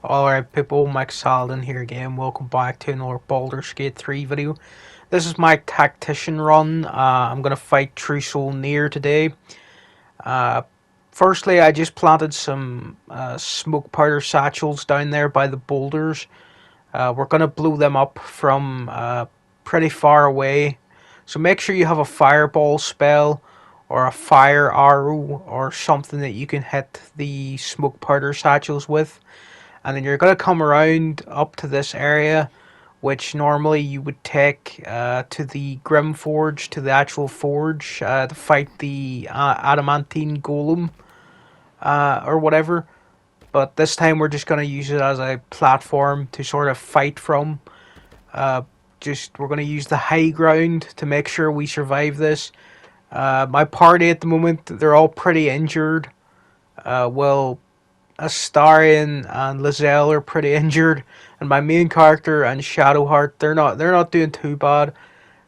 Alright people, Mike Salden here again. Welcome back to another Baldur's Gate 3 video. This is my Tactician run. I'm going to fight True Soul Nere today. Uh, Firstly, I just planted some smoke powder satchels down there by the boulders. We're going to blow them up from pretty far away. So make sure you have a fireball spell or a fire arrow or something that you can hit the smoke powder satchels with. And then you're going to come around up to this area, which normally you would take to the Grim Forge, to the actual forge, to fight the adamantine golem or whatever. But this time we're just going to use it as a platform to sort of fight from. We're going to use the high ground to make sure we survive this. My party at the moment, they're all pretty injured. Well, Astarion and Lizelle are pretty injured, and my main character and Shadowheart, they're not doing too bad.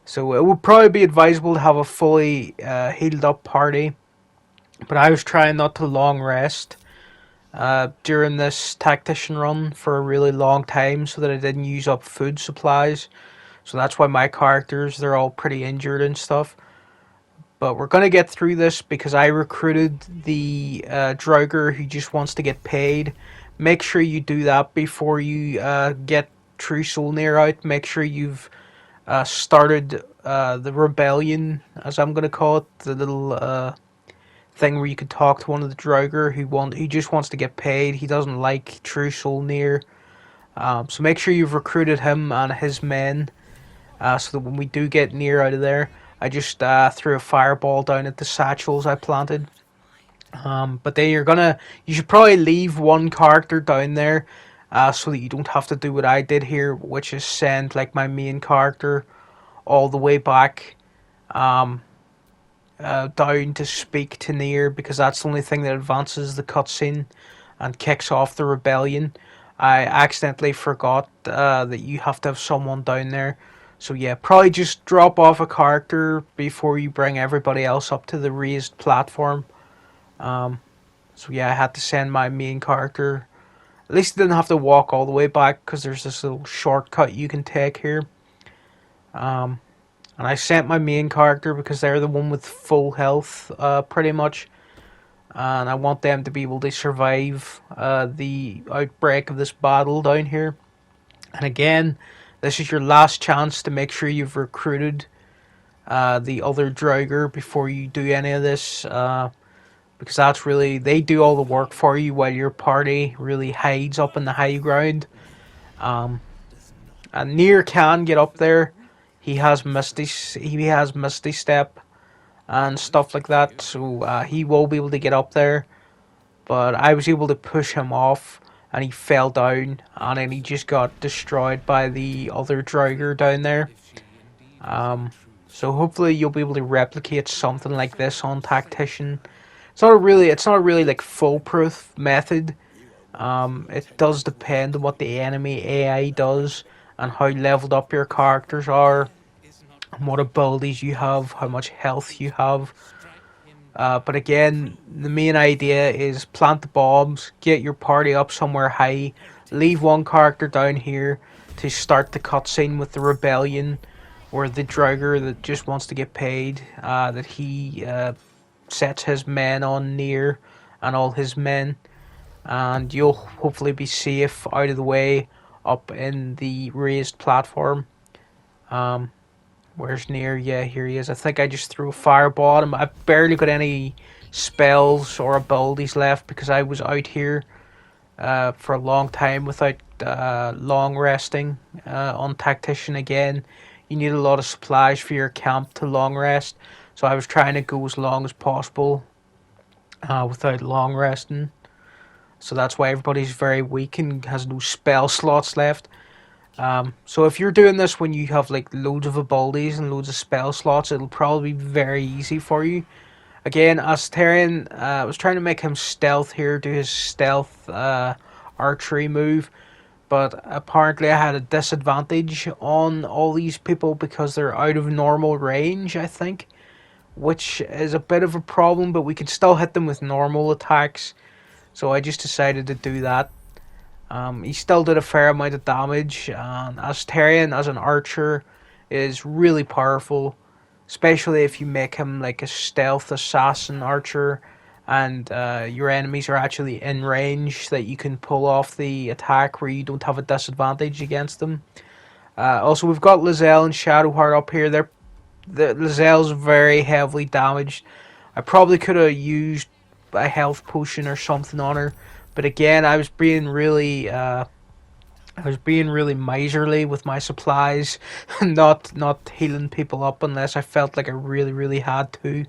So it would probably be advisable to have a fully healed up party. But I was trying not to long rest during this tactician run for a really long time, so that I didn't use up food supplies. So that's why my characters, they're all pretty injured and stuff. But we're going to get through this because I recruited the Draugr who just wants to get paid. Make sure you do that before you get True Soul Nere out. Make sure you've started the rebellion, as I'm going to call it. The little thing where you can talk to one of the Draugr who just wants to get paid. He doesn't like True Soul Nere. So make sure you've recruited him and his men so that when we do get Nere out of there, I just threw a fireball down at the satchels I planted. But then you should probably leave one character down there so that you don't have to do what I did here, which is send like my main character all the way back down to speak to Nere, because that's the only thing that advances the cutscene and kicks off the rebellion. I accidentally forgot that you have to have someone down there. So yeah, probably just drop off a character before you bring everybody else up to the raised platform. So yeah, I had to send my main character. At least I didn't have to walk all the way back, because there's this little shortcut you can take here. And I sent my main character because they're the one with full health, pretty much. And I want them to be able to survive the outbreak of this battle down here. And again, this is your last chance to make sure you've recruited the other Draugr before you do any of this, because they do all the work for you while your party really hides up in the high ground. And Nere can get up there. He has Misty Step and stuff like that, so he will be able to get up there. But I was able to push him off, and he fell down, and then he just got destroyed by the other Draugr down there. So hopefully you'll be able to replicate something like this on Tactician. It's not a really like foolproof method. It does depend on what the enemy AI does and how leveled up your characters are, and what abilities you have, how much health you have. But again, the main idea is plant the bombs, get your party up somewhere high, leave one character down here to start the cutscene with the rebellion, or the Draugr that just wants to get paid, that he sets his men on Nere and all his men, and you'll hopefully be safe out of the way up in the raised platform. Where's Nere? Yeah, here he is. I think I just threw a fireball at him. I've barely got any spells or abilities left because I was out here for a long time without long resting on Tactician again. You need a lot of supplies for your camp to long rest, so I was trying to go as long as possible without long resting. So that's why everybody's very weak and has no spell slots left. So if you're doing this when you have like loads of abilities and loads of spell slots, it'll probably be very easy for you. Again, Astarion, I was trying to make him stealth here, do his stealth archery move, but apparently I had a disadvantage on all these people because they're out of normal range, I think, which is a bit of a problem, but we can still hit them with normal attacks. So I just decided to do that. He still did a fair amount of damage, and Asterion as an archer is really powerful, especially if you make him like a stealth assassin archer, and your enemies are actually in range that you can pull off the attack where you don't have a disadvantage against them. Also, we've got Lizelle and Shadowheart up here. Lizelle's very heavily damaged. I probably could have used a health potion or something on her, but again, I was being really miserly with my supplies, not healing people up unless I felt like I really had to.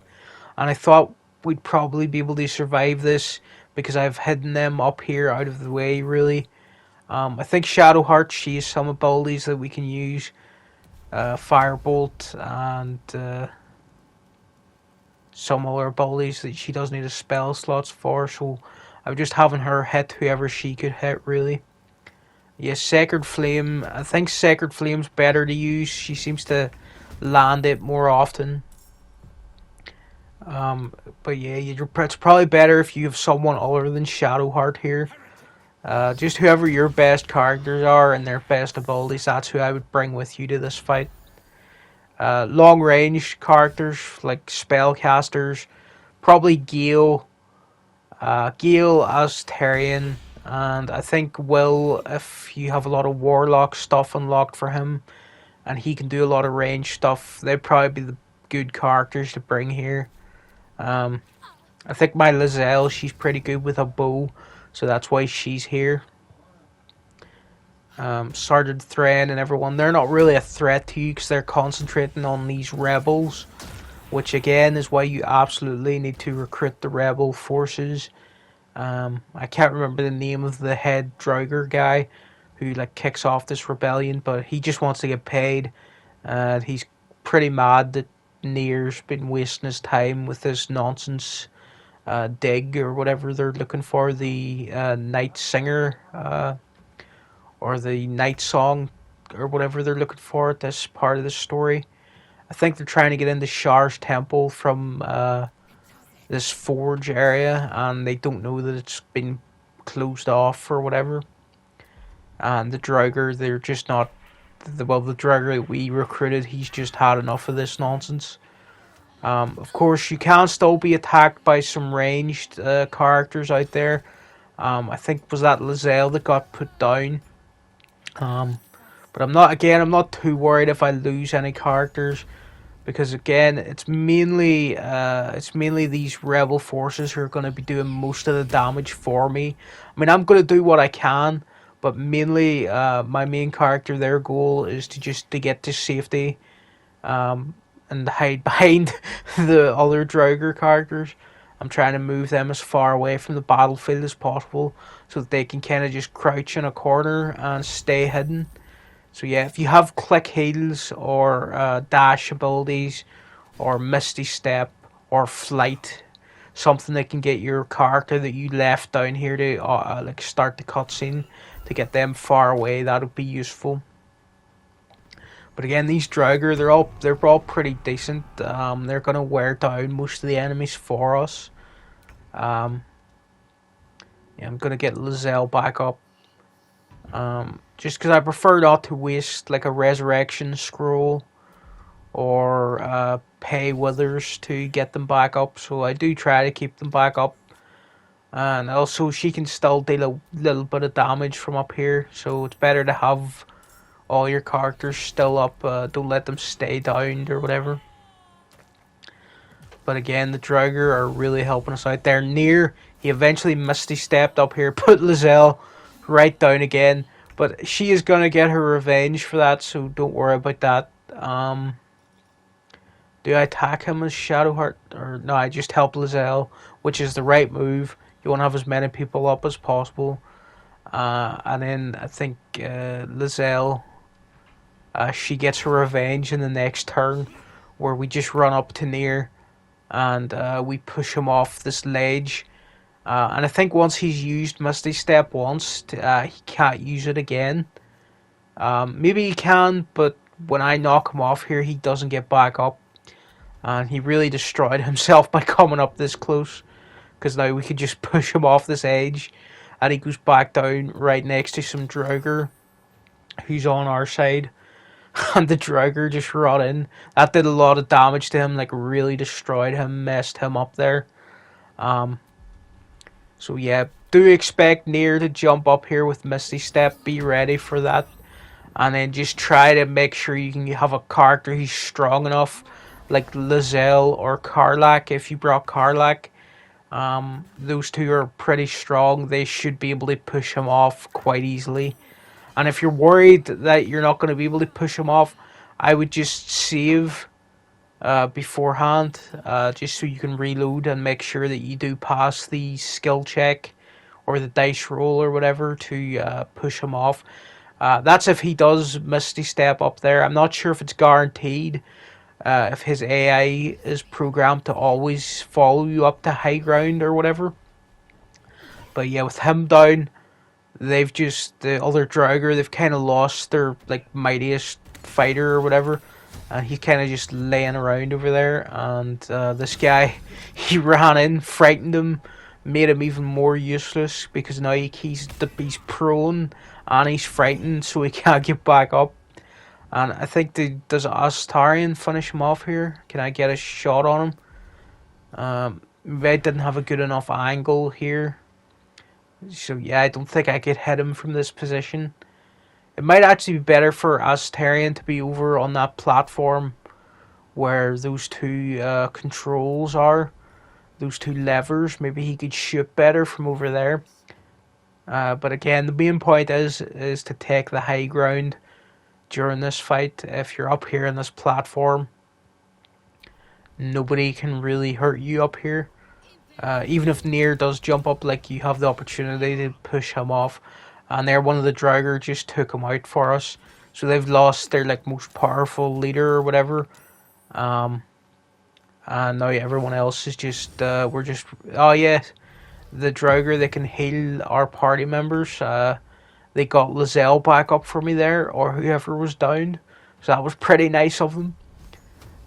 And I thought we'd probably be able to survive this because I've hidden them up here out of the way. Really, I think Shadowheart, she has some abilities that we can use. Firebolt and some other abilities that she does need a spell slots for, so I'm just having her hit whoever she could hit, really. Yes, Sacred Flame. I think Sacred Flame's better to use. She seems to land it more often. But yeah, it's probably better if you have someone other than Shadowheart here. Just whoever your best characters are and their best abilities, that's who I would bring with you to this fight. Long range characters like spellcasters, probably Gale, Asterion, and I think Will, if you have a lot of warlock stuff unlocked for him, and he can do a lot of range stuff, they'd probably be the good characters to bring here. I think my Lizelle, she's pretty good with a bow, so that's why she's here. Sergeant Thran and everyone, they're not really a threat to you because they're concentrating on these rebels, which again is why you absolutely need to recruit the rebel forces. I can't remember the name of the head Draugr guy who like kicks off this rebellion, but he just wants to get paid. He's pretty mad that Nere's been wasting his time with this nonsense dig or whatever they're looking for, the night singer or the night song or whatever they're looking for at this part of the story. I think they're trying to get into Shar's temple from this forge area, and they don't know that it's been closed off or whatever. And the Draugr, they're just not. The Draugr that we recruited, he's just had enough of this nonsense. Of course, you can still be attacked by some ranged characters out there. I think was that Lizelle that got put down. But I'm not too worried if I lose any characters, because again, it's mainly these rebel forces who are going to be doing most of the damage for me. I mean, I'm going to do what I can, but mainly my main character, their goal is to get to safety, and hide behind the other Draugr characters. I'm trying to move them as far away from the battlefield as possible so that they can kind of just crouch in a corner and stay hidden. So yeah, if you have click heals or dash abilities or Misty Step or Flight, something that can get your character that you left down here to like start the cutscene to get them far away, that would be useful. But again, these Draugr, they're all pretty decent. They're gonna wear down most of the enemies for us. Yeah, I'm gonna get Lizelle back up. Just because I prefer not to waste like a resurrection scroll or pay withers to get them back up, so I do try to keep them back up. And also, she can still deal a little bit of damage from up here, so it's better to have all your characters still up. Don't let them stay down or whatever. But again, the Draugr are really helping us out there. Nere, he eventually Misty stepped up here, put Lizelle right down again. But she is going to get her revenge for that, so don't worry about that. Do I attack him as Shadowheart? Or no, I just help Lizelle, which is the right move. You want to have as many people up as possible. And then I think Lizelle, she gets her revenge in the next turn, where we just run up to Nere and we push him off this ledge. And I think once he's used Misty Step once, he can't use it again. Maybe he can, but when I knock him off here, he doesn't get back up. And he really destroyed himself by coming up this close, because now we could just push him off this edge. and he goes back down right next to some Draugr who's on our side. And the Draugr just run in. That did a lot of damage to him, like really destroyed him, messed him up there. Um, so yeah, do expect Nere to jump up here with Misty Step. Be ready for that. And then just try to make sure you can have a character who's strong enough, like Lizelle or Karlach. If you brought Karlach, those two are pretty strong. They should be able to push him off quite easily. And if you're worried that you're not going to be able to push him off, I would just save beforehand, just so you can reload and make sure that you do pass the skill check or the dice roll or whatever to push him off. That's if he does Misty Step up there. I'm not sure if it's guaranteed, if his AI is programmed to always follow you up to high ground or whatever. But yeah, with him down, they've just, the other Draugr, they've kind of lost their like mightiest fighter or whatever. And he's kind of just laying around over there. And this guy, he ran in, frightened him, made him even more useless because now he's prone and he's frightened, so he can't get back up. And I think does Astarion finish him off here? Can I get a shot on him? Maybe I didn't have a good enough angle here. So yeah, I don't think I could hit him from this position. It might actually be better for Astarion to be over on that platform where those two controls are. Those two levers. Maybe he could shoot better from over there. But again, the main point is to take the high ground during this fight. If you're up here on this platform, nobody can really hurt you up here. Even if Nere does jump up, like, you have the opportunity to push him off. And there, one of the Draugr just took him out for us. So they've lost their like most powerful leader or whatever. And now everyone else is just we're just, oh yeah, the Draugr, they can heal our party members. They got Lizelle back up for me there, or whoever was down. So that was pretty nice of them.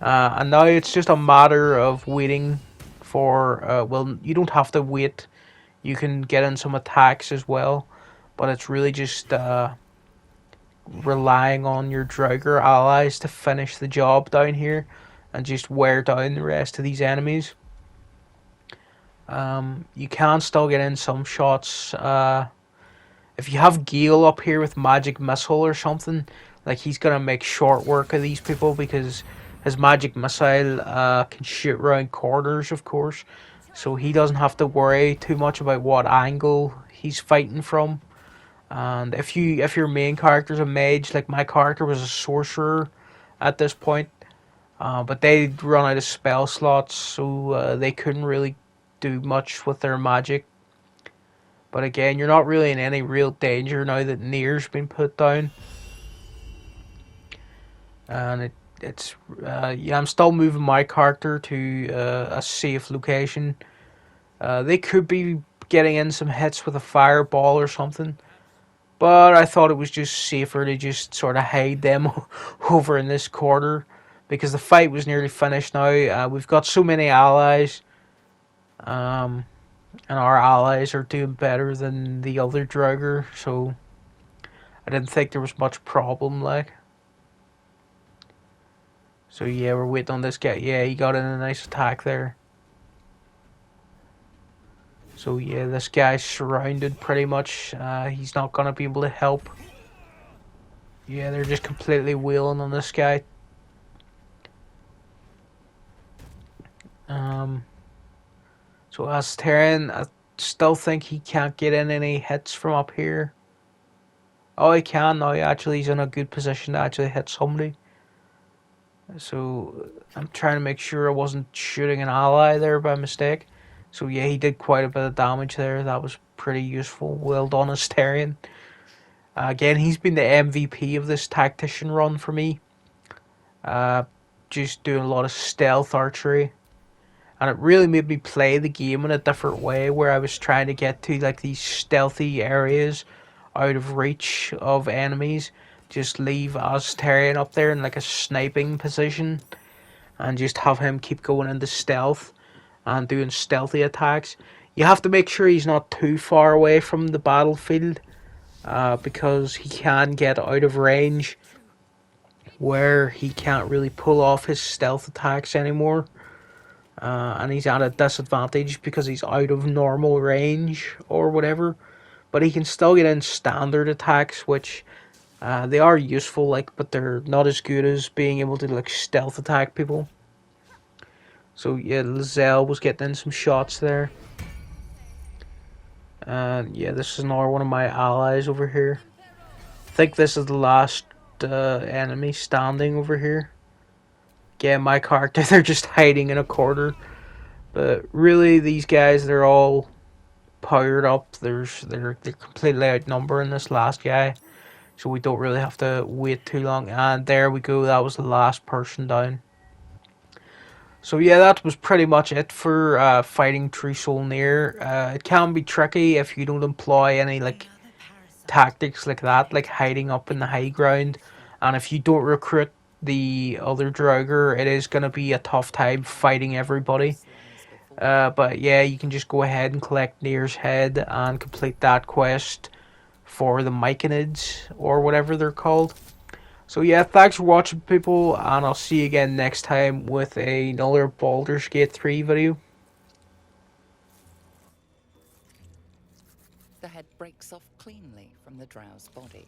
And now it's just a matter of waiting for, well, you don't have to wait. You can get in some attacks as well. But it's really just relying on your Draugr allies to finish the job down here. And just wear down the rest of these enemies. You can still get in some shots. If you have Gale up here with Magic Missile or something, like, he's going to make short work of these people because his Magic Missile can shoot around corners, of course. So he doesn't have to worry too much about what angle he's fighting from. And if your main character's a mage, like my character was a sorcerer at this point, but they run out of spell slots, so they couldn't really do much with their magic. But again, you're not really in any real danger now that Nere's been put down. And it's yeah, I'm still moving my character to a safe location. They could be getting in some hits with a fireball or something, but I thought it was just safer to just sort of hide them over in this corner because the fight was nearly finished now. We've got so many allies, and our allies are doing better than the other Draugr, so I didn't think there was much problem, like. So yeah, we're waiting on this guy. Yeah, he got in a nice attack there. So yeah, this guy's surrounded pretty much. He's not gonna be able to help. Yeah, they're just completely wheeling on this guy. So Astarion, I still think he can't get in any hits from up here. Oh, he can now. Actually, he's in a good position to actually hit somebody. So I'm trying to make sure I wasn't shooting an ally there by mistake. So yeah, he did quite a bit of damage there. That was pretty useful. Well done, Astarion. Again, he's been the MVP of this Tactician run for me. Just doing a lot of stealth archery. And it really made me play the game in a different way, where I was trying to get to like these stealthy areas out of reach of enemies. Just leave Astarion up there in like a sniping position and just have him keep going into stealth and doing stealthy attacks. You have to make sure he's not too far away from the battlefield, because he can get out of range where he can't really pull off his stealth attacks anymore. And he's at a disadvantage because he's out of normal range or whatever. But he can still get in standard attacks, which they are useful, like, but they're not as good as being able to like stealth attack people. So yeah, Lizelle was getting in some shots there. And yeah, this is another one of my allies over here. I think this is the last enemy standing over here. Yeah, my character, they're just hiding in a corner. But really, these guys, they're all powered up. They're completely outnumbering this last guy. So we don't really have to wait too long. And there we go, that was the last person down. So yeah, that was pretty much it for fighting True Soul Nere. It can be tricky if you don't employ any like tactics like that, like hiding up in the high ground. And if you don't recruit the other Draugr, it is going to be a tough time fighting everybody. But yeah, you can just go ahead and collect Nere's head and complete that quest for the Myconids, or whatever they're called. So yeah, thanks for watching, people, and I'll see you again next time with another Baldur's Gate 3 video. The head breaks off cleanly from the drow's body.